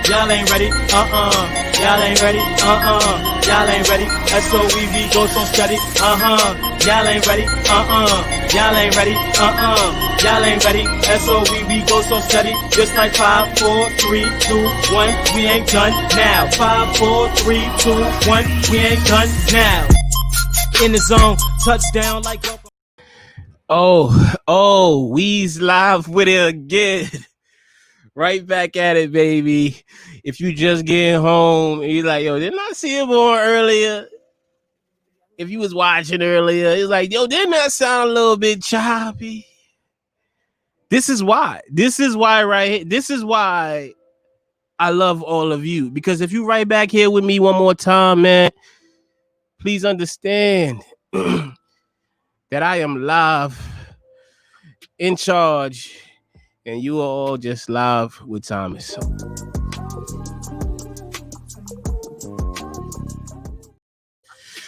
Y'all ain't ready. Y'all ain't ready. Y'all ain't ready. SOEV goes so steady. Y'all ain't ready. Y'all ain't ready. Y'all ain't ready. SOEV goes so steady. Just like 5, 4, 3, 2, 1. We ain't done now. 5, 4, 3, 2, 1. We ain't done now. In the zone, touchdown like. Oh, we's live with it again. Right back at it, baby. If you just getting home, you're like, yo, didn't I see him on earlier? If you was watching earlier, it's like, yo, didn't that sound a little bit choppy? This is why right here. This is why I love all of you. Because if you right back here with me one more time, man, please understand that I am live, in charge, and you are all just live with Thomas.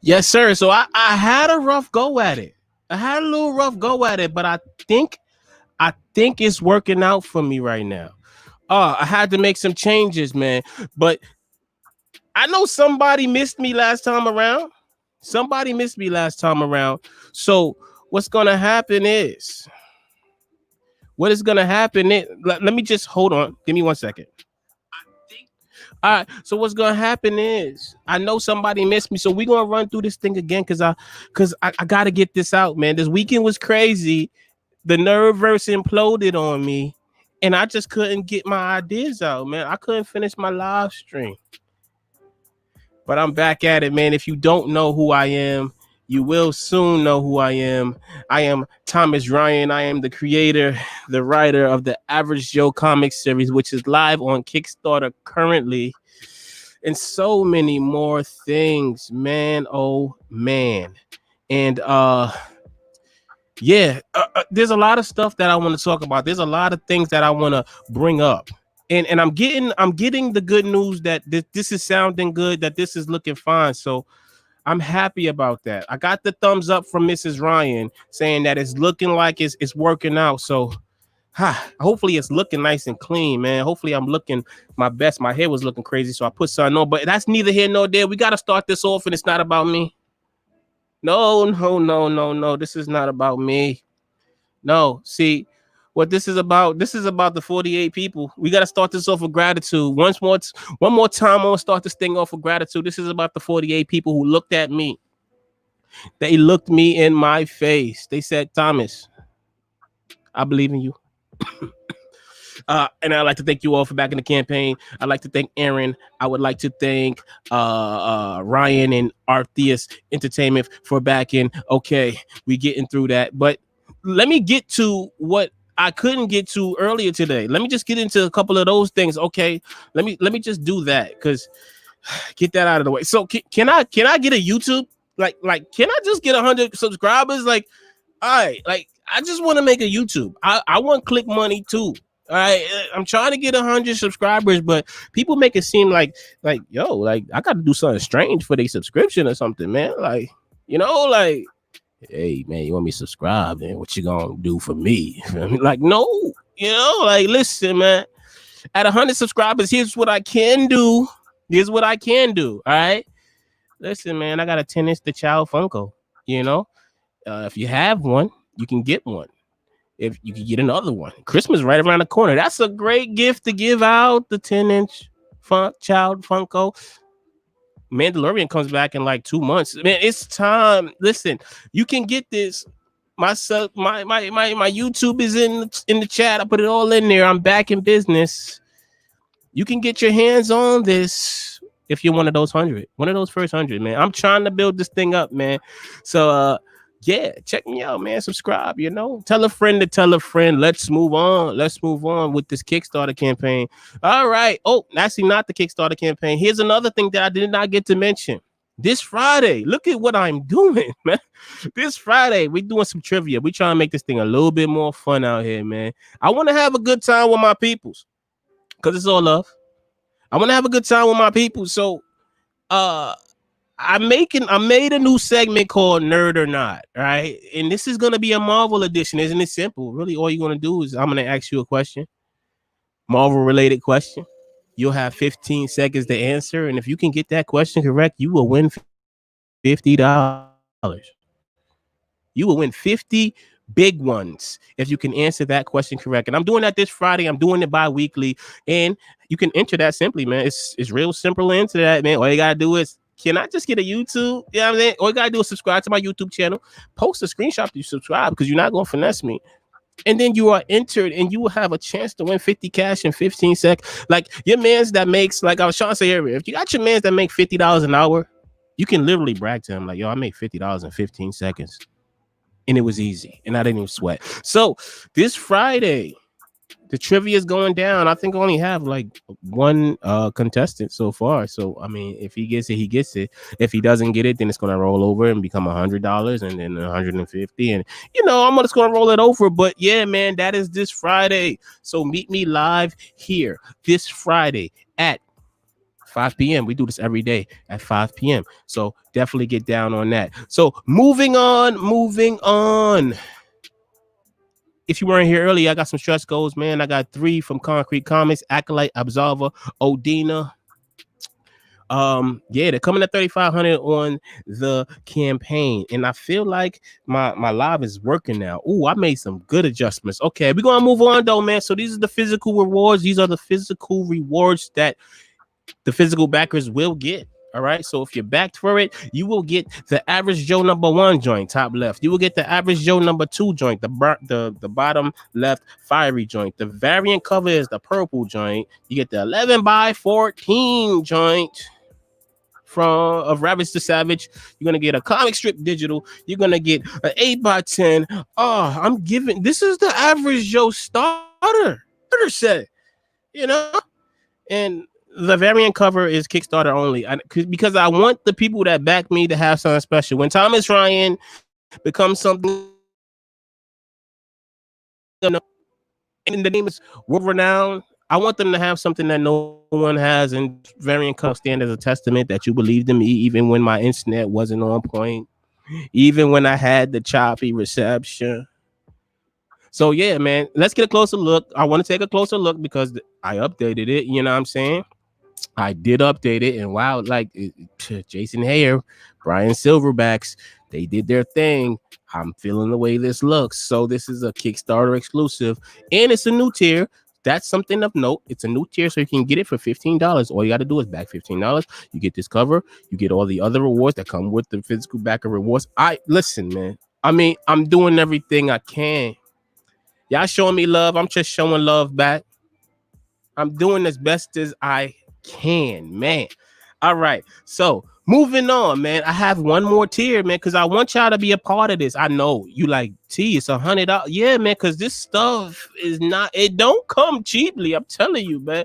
Yes, sir. So I had a rough go at it. I had a little rough go at it, but I think it's working out for me right now. I had to make some changes, man. But I know somebody missed me last time around. So what's gonna happen is, let me just hold on. Give me 1 second. All right. So what's gonna happen is, I know somebody missed me, so we're gonna run through this thing again because I gotta get this out, man. This weekend was crazy. The Nerveverse imploded on me, and I just couldn't get my ideas out, man. I couldn't finish my live stream. But I'm back at it, man. If you don't know who I am, you will soon know who I am. I am Thomas Ryan. I am the creator, the writer of the Average Joe comic series, which is live on Kickstarter currently, and so many more things, man. Oh, man. And there's a lot of stuff that I want to talk about. There's a lot of things that I want to bring up. And I'm getting the good news that this is sounding good, that this is looking fine. So I'm happy about that. I got the thumbs up from Mrs. Ryan saying that it's looking like it's working out. So hopefully it's looking nice and clean, man. Hopefully I'm looking my best. My hair was looking crazy, so I put something on. But that's neither here nor there. We got to start this off, and it's not about me. No. This is not about me. No, see, what this is about the 48 people. We got to start this off with gratitude. One more time, I want to start this thing off with gratitude. This is about the 48 people who looked at me. They looked me in my face. They said, Thomas, I believe in you. And I'd like to thank you all for backing the campaign. I'd like to thank Aaron. I would like to thank Ryan and Artheus Entertainment for backing. Okay, we getting through that. But let me get to what I couldn't get to earlier today. Let me just get into a couple of those things. Okay, let me just do that, because get that out of the way. So can I get a YouTube? Like can I just get 100 subscribers? Like, all right, like I just want to make a YouTube. I want click money too. All right, I'm trying to get 100 subscribers, but people make it seem like yo, like I got to do something strange for their subscription or something, man. Like, like, hey, man, you want me to subscribe? Then what you gonna do for me? Like, no, like, listen, man. At 100 subscribers, here's what I can do. All right, listen, man. I got a 10-inch The Child Funko. If you have one, you can get one. If you can get another one, Christmas right around the corner. That's a great gift to give out. The 10-inch Child Funko. Mandalorian comes back in like 2 months. Man, it's time. Listen, you can get this. My YouTube is in the chat. I put it all in there. I'm back in business. You can get your hands on this if you're one of those first 100, man. I'm trying to build this thing up, man. So yeah, check me out, man. Subscribe, tell a friend to tell a friend. Let's move on with this Kickstarter campaign. All right. Oh, actually not the Kickstarter campaign. Here's another thing that I did not get to mention. This Friday, look at what I'm doing, man. This Friday, we're doing some trivia. We're trying to make this thing a little bit more fun out here, man. I want to have a good time with my peoples, because it's all love. I want to have a good time with my people. So I made a new segment called Nerd or Not, right? And this is going to be a Marvel edition. Isn't it simple? Really, all you're going to do is I'm going to ask you a question, Marvel related question. You'll have 15 seconds to answer, and if you can get that question correct, you will win $50. You will win 50 big ones if you can answer that question correct. And I'm doing that this Friday. I'm doing it bi-weekly. And you can enter that simply, man. It's real simple to enter that, man. All you gotta do is, can I just get a YouTube? You know what I'm saying? All you gotta do is subscribe to my YouTube channel, post a screenshot to subscribe, because you're not gonna finesse me. And then you are entered, and you will have a chance to win 50 cash in 15 seconds. Like your man's that makes, like I was trying to say earlier, if you got your man's that make $50 an hour, you can literally brag to him like, yo, I make $50 in 15 seconds. And it was easy, and I didn't even sweat. So this Friday, the trivia is going down. I think I only have like one contestant so far. So I mean, if he gets it, he gets it. If he doesn't get it, then it's gonna roll over and become $100, and then 150, and I'm just gonna roll it over. But yeah, man, that is this Friday. So meet me live here this Friday at 5 p.m. We do this every day at 5 p.m. So definitely get down on that. So moving on. If you weren't here earlier, I got some stretch goals, man. I got 3 from Concrete Comics, Acolyte, Absolver, Odina. Yeah, they're coming at 3,500 on the campaign, and I feel like my live is working now. Ooh, I made some good adjustments. Okay, we're gonna move on though, man. So these are the physical rewards. These are the physical rewards that the physical backers will get. All right. So if you're backed for it, you will get the average Joe #1 joint, top left. You will get the average Joe #2 joint, the bottom left fiery joint. The variant cover is the purple joint. You get the 11x14 joint of Ravage the Savage. You're gonna get a comic strip digital. You're gonna get an 8x10. This is the average Joe starter set, and the variant cover is Kickstarter only, because I want the people that back me to have something special. When Thomas Ryan becomes something, and the name is world renowned, I want them to have something that no one has, and variant cover stand as a testament that you believed in me, even when my internet wasn't on point, even when I had the choppy reception. So yeah, man, let's get a closer look. I want to take a closer look because I updated it. You know what I'm saying? I did update it, and wow, like Jason Hayer, Brian Silverbacks, they did their thing. I'm feeling the way this looks. So this is a Kickstarter exclusive, and it's a new tier. That's something of note. It's a new tier, so you can get it for $15. All you got to do is back $15. You get this cover. You get all the other rewards that come with the physical backer rewards. Listen, man. I mean, I'm doing everything I can. Y'all showing me love. I'm just showing love back. I'm doing as best as I can, man. All right, so moving on, man. I have one more tier, man, because I want y'all to be a part of this. I know you like T. It's $100. Yeah, man, because this stuff it don't come cheaply. I'm telling you, man.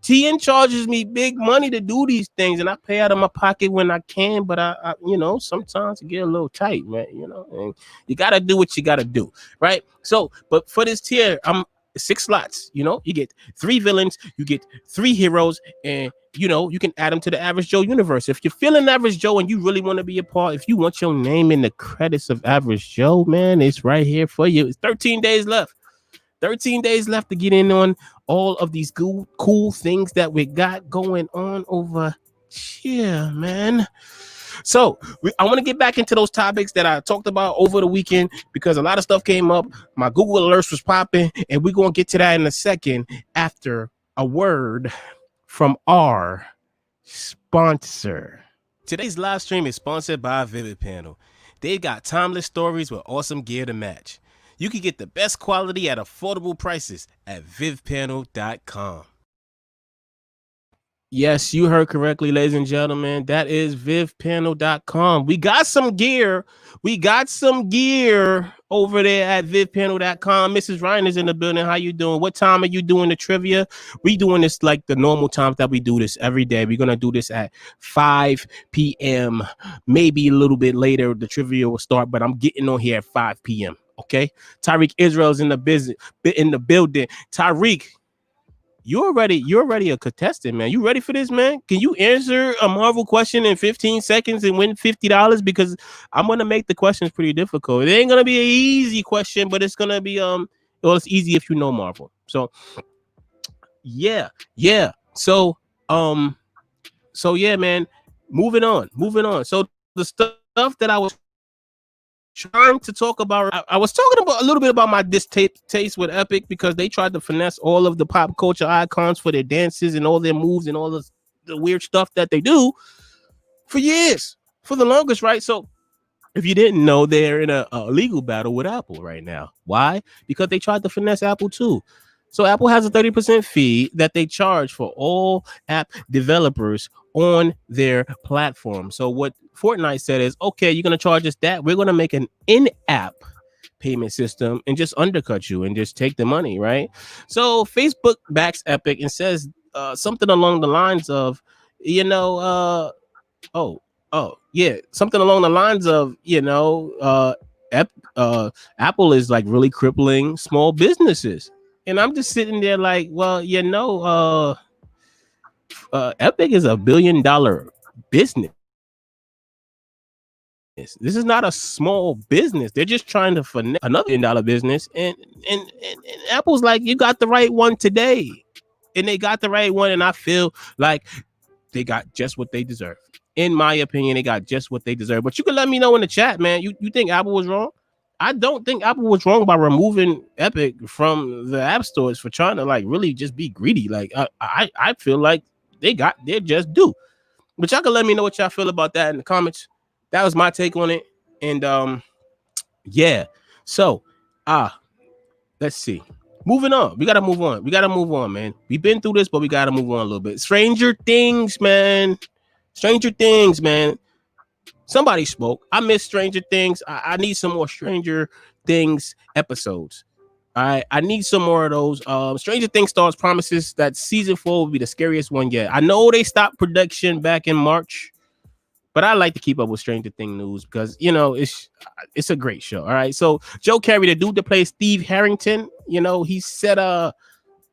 TN charges me big money to do these things, and I pay out of my pocket when I can, but I sometimes it get a little tight, man, and you got to do what you got to do, right? So, but for this tier, I'm 6 slots, you get 3 villains, you get 3 heroes, and you can add them to the Average Joe universe. If you're feeling Average Joe and you really want to be a part, if you want your name in the credits of Average Joe, man, it's right here for you. It's 13 days left. 13 days left to get in on all of these cool things that we got going on over here, man. So I want to get back into those topics that I talked about over the weekend, because a lot of stuff came up. My Google alerts was popping, and we're going to get to that in a second after a word from our sponsor. Today's live stream is sponsored by Vivid Panel. They got timeless stories with awesome gear to match. You can get the best quality at affordable prices at vivpanel.com. Yes, you heard correctly, ladies and gentlemen. That is vivpanel.com. We got some gear. Over there at vivpanel.com. Mrs. Ryan is in the building. How you doing? What time are you doing the trivia? We doing this like the normal times that we do this every day. We're going to do this at 5 p.m. Maybe a little bit later, the trivia will start, but I'm getting on here at 5 p.m. Okay? Tyreek Israel's in the building. Tyreek, you're already a contestant, man. You ready for this, man? Can you answer a Marvel question in 15 seconds and win $50? Because I'm gonna make the questions pretty difficult. It ain't gonna be an easy question, but it's gonna be it's easy if you know Marvel. So yeah. So so yeah, man. Moving on. So the stuff that I was trying to talk about, I was talking about a little bit about my distaste with Epic because they tried to finesse all of the pop culture icons for their dances and all their moves and all the weird stuff that they do for years, for the longest, right? So if you didn't know, they're in a legal battle with Apple right now. Why? Because they tried to finesse Apple too. So Apple has a 30% fee that they charge for all app developers on their platform. So what Fortnite said is, okay, you're going to charge us that. We're going to make an in-app payment system and just undercut you and just take the money, right? So Facebook backs Epic and says something along the lines of, you know, oh, yeah, something along the lines of, Ep- Apple is like really crippling small businesses. And I'm just sitting there like, well, Epic is $1 billion business. This is not a small business. They're just trying to finesse another $1 billion business. And Apple's like, you got the right one today. And they got the right one. And I feel like they got just what they deserve. In my opinion, they got just what they deserve. But you can let me know in the chat, man. You think Apple was wrong? I don't think Apple was wrong by removing Epic from the app stores for trying to like really just be greedy. Like I feel like they're just due. But y'all can let me know what y'all feel about that in the comments. That was my take on it. And yeah. So let's see. Moving on. We gotta move on. We gotta move on, man. We've been through this, but we gotta move on a little bit. Stranger Things, man. Stranger Things, man. Somebody spoke. I miss Stranger Things. I need some more Stranger Things episodes. I need some more of those. Stranger Things stars promises that season 4 will be the scariest one yet. I know they stopped production back in March, but I like to keep up with Stranger Things news because it's a great show. All right. So Joe Carey, the dude that plays Steve Harrington, he said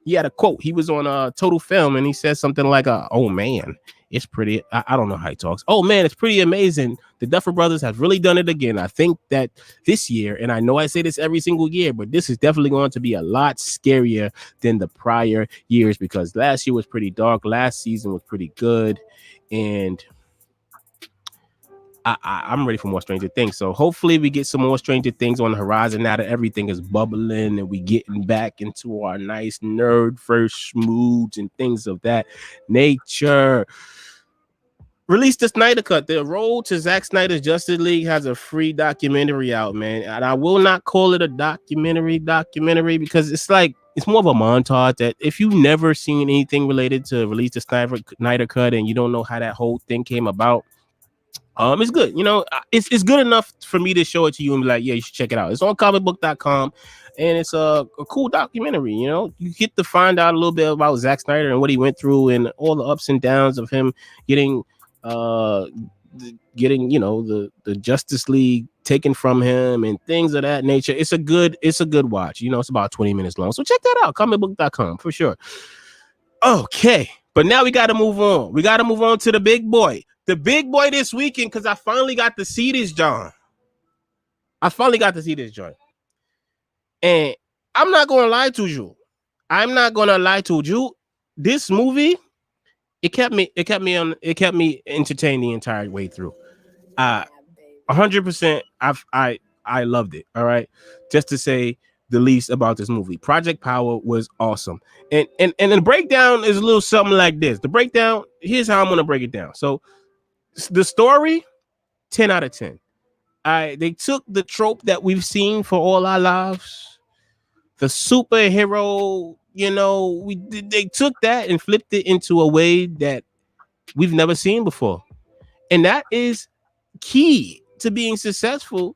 he had a quote. He was on Total Film and he said something like oh man, it's pretty. I don't know how he talks. Oh man, it's pretty amazing. The Duffer Brothers have really done it again. I think that this year, and I know I say this every single year, but this is definitely going to be a lot scarier than the prior years because last year was pretty dark. Last season was pretty good. And I'm ready for more Stranger Things. So hopefully we get some more Stranger Things on the horizon now that everything is bubbling and we getting back into our nice nerd first moods and things of that nature. Release the Snyder Cut. The Road to Zack Snyder's Justice League has a free documentary out, man. And I will not call it a documentary because it's more of a montage that if you've never seen anything related to Release the Snyder Cut and you don't know how that whole thing came about, it's good. It's good enough for me to show it to you and be like, yeah, you should check it out. It's on comicbook.com and it's a cool documentary. You get to find out a little bit about Zack Snyder and what he went through and all the ups and downs of him getting the Justice League taken from him and things of that nature. It's a good watch. It's about 20 minutes long. So check that out, comicbook.com for sure. Okay. But now we got to move on. We got to move on to the big boy. The big boy this weekend, because I finally got to see this, John. And I'm not going to lie to you. This movie, it kept me entertained the entire way through. 100%. I loved it. All right. Just to say the least about this movie. Project Power was awesome. And the breakdown is a little something like this. The breakdown, here's how I'm going to break it down. So the story, 10 out of 10. They took the trope that we've seen for all our lives, the superhero, they took that and flipped it into a way that we've never seen before. And that is key to being successful,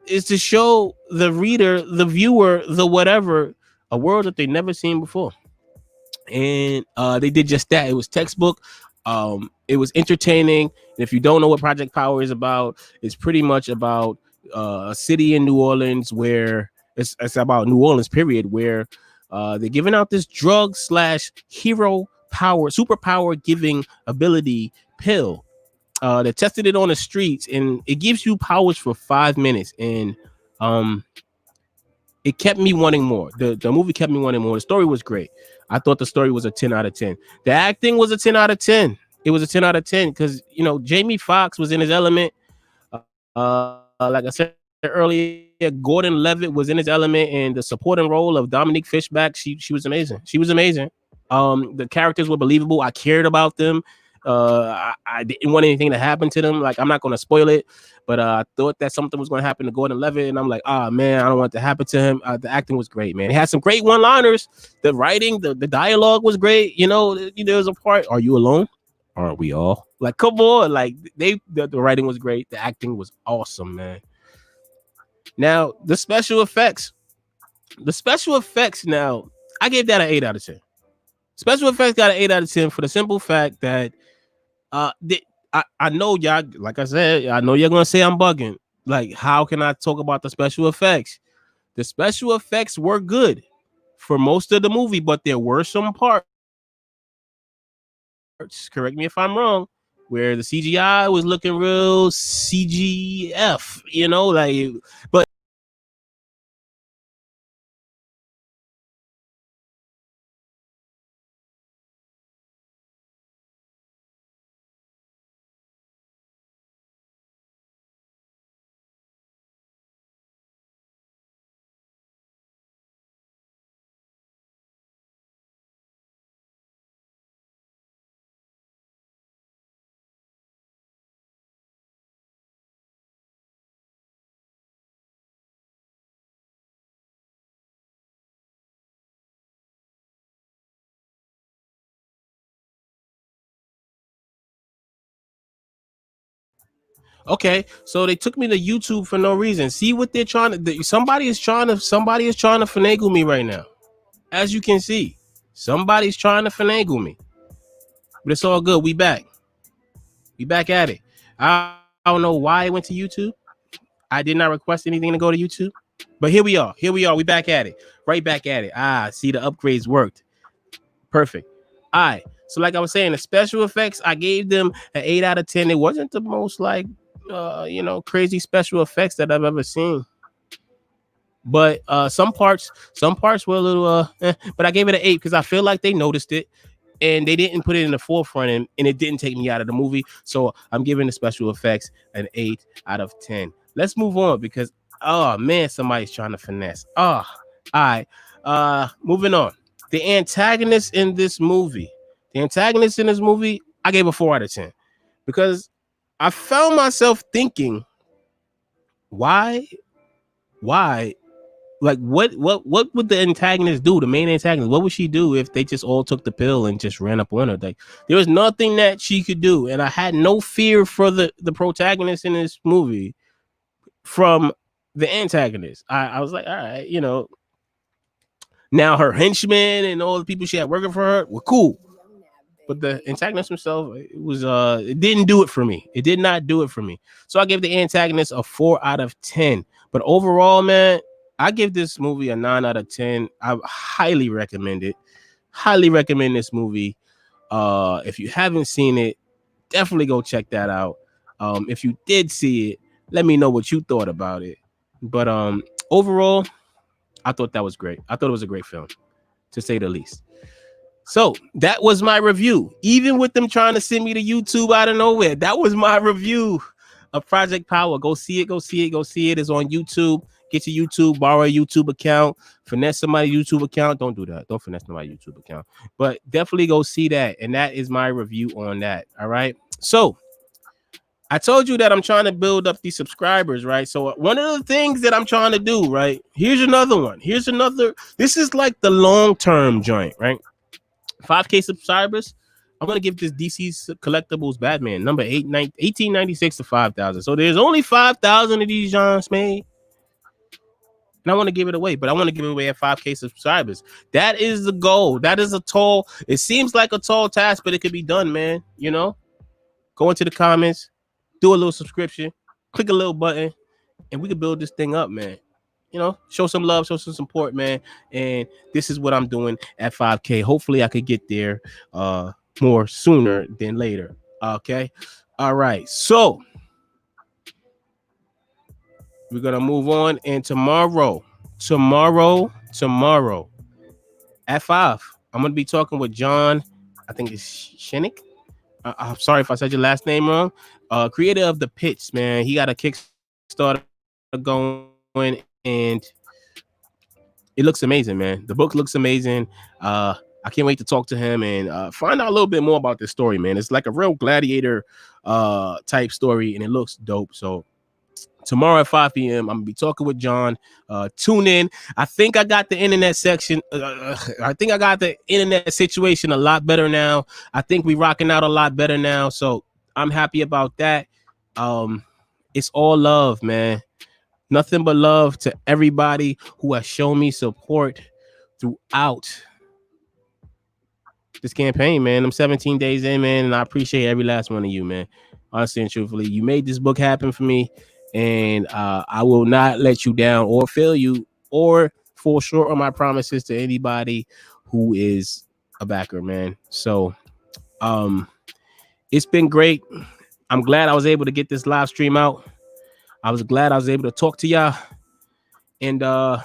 is to show the reader, the viewer, the whatever, a world that they've never seen before. And they did just that. It was textbook. It was entertaining. And if you don't know what Project Power is about, it's pretty much about a city in New Orleans where it's about New Orleans, period, where they're giving out this drug / hero power, superpower giving ability pill. They tested it on the streets and it gives you powers for 5 minutes. And it kept me wanting more. The movie kept me wanting more. The story was great. I thought the story was a 10 out of 10. The acting was a 10 out of 10. It was a 10 out of 10 because Jamie Foxx was in his element. Like I said earlier, Gordon Levitt was in his element, and the supporting role of Dominique Fishback, she was amazing. She was amazing. The characters were believable. I cared about them. I didn't want anything to happen to them. Like, I'm not going to spoil it, but I thought that something was going to happen to Gordon Levitt, and I'm like, oh man, I don't want it to happen to him. The acting was great, man. He had some great one-liners. The writing, the dialogue was great. There was a part, "Are you alone? Aren't we all?" Like, come on, like the writing was great. The acting was awesome, man. Now the special effects. The special effects. Now I gave that an 8 out of 10. Special effects got an 8 out of 10 for the simple fact that I know y'all, like I said, I know you're gonna say I'm bugging. Like, how can I talk about the special effects? The special effects were good for most of the movie, but there were some parts, correct me if I'm wrong, where the CGI was looking real CGF, but okay, so they took me to YouTube for no reason. See what they're trying to. Somebody is trying to finagle me right now. As you can see, somebody's trying to finagle me. But it's all good. We back. We back at it. I don't know why I went to YouTube. I did not request anything to go to YouTube. But here we are. Here we are. We back at it. Right back at it. See, the upgrades worked. Perfect. All right. So like I was saying, the special effects, I gave them an 8 out of 10. It wasn't the most crazy special effects that I've ever seen. But some parts were a little but I gave it an 8 because I feel like they noticed it and they didn't put it in the forefront, and it didn't take me out of the movie. So I'm giving the special effects an 8 out of 10. Let's move on because, oh man, somebody's trying to finesse. All right. Moving on. The antagonist in this movie. I gave a 4 out of 10 because I found myself thinking, why like what would the antagonist do? The main antagonist, what would she do if they just all took the pill and just ran up on her? Like, there was nothing that she could do, and I had no fear for the protagonist in this movie from the antagonist. I was like, all right, now her henchmen and all the people she had working for her were cool, but the antagonist himself, it didn't do it for me. It did not do it for me. So I gave the antagonist a 4 out of 10. But overall, man, I give this movie a 9 out of 10. I highly recommend it. Highly recommend this movie. If you haven't seen it, definitely go check that out. If you did see it, let me know what you thought about it. But overall, I thought that was great. I thought it was a great film, to say the least. So that was my review. Even with them trying to send me to YouTube out of nowhere, that was my review of Project Power. Go see it. Go see it. Go see it. It's on YouTube. Get your YouTube, borrow a YouTube account, finesse somebody's YouTube account. Don't do that. Don't finesse nobody's YouTube account. But definitely go see that. And that is my review on that. All right. So I told you that I'm trying to build up these subscribers, right? So one of the things that I'm trying to do, right? Here's another one. This is like the long-term joint, right? 5K subscribers. I'm gonna give this DC Collectibles Batman number 1896 to 5,000. So there's only 5,000 of these Johns made, and I want to give it away, but I want to give it away at 5K subscribers. That is the goal. That is it seems like a tall task, but it could be done, man. Go into the comments, do a little subscription, click a little button, and we can build this thing up, man. Show some love, show some support, man. And this is what I'm doing at 5K. Hopefully I could get there more sooner than later. Okay. All right. So we're gonna move on. And tomorrow tomorrow at 5, I'm gonna be talking with John. I think it's Shinnick. I'm sorry if I said your last name wrong. Creator of the Pits, man. He got a Kickstarter going, and it looks amazing, man. The book looks amazing. I can't wait to talk to him and find out a little bit more about this story, man. It's like a real gladiator type story, and it looks dope. So tomorrow at 5 p.m. I'm gonna be talking with John. Tune in. I think I got the internet section. I think I got the internet situation a lot better now. I think we rocking out a lot better now. So I'm happy about that. Um, it's all love, man. Nothing but love to everybody who has shown me support throughout this campaign, man. I'm 17 days in, man, and I appreciate every last one of you, man. Honestly and truthfully, you made this book happen for me, and I will not let you down or fail you or fall short on my promises to anybody who is a backer, man. So, it's been great. I'm glad I was able to get this live stream out. I was glad I was able to talk to y'all, and I'll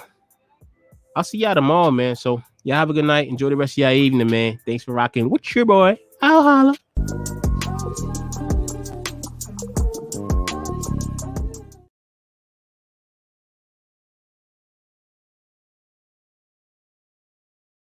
see y'all tomorrow, man. So y'all have a good night. Enjoy the rest of y'all evening, man. Thanks for rocking with your boy. I'll holla.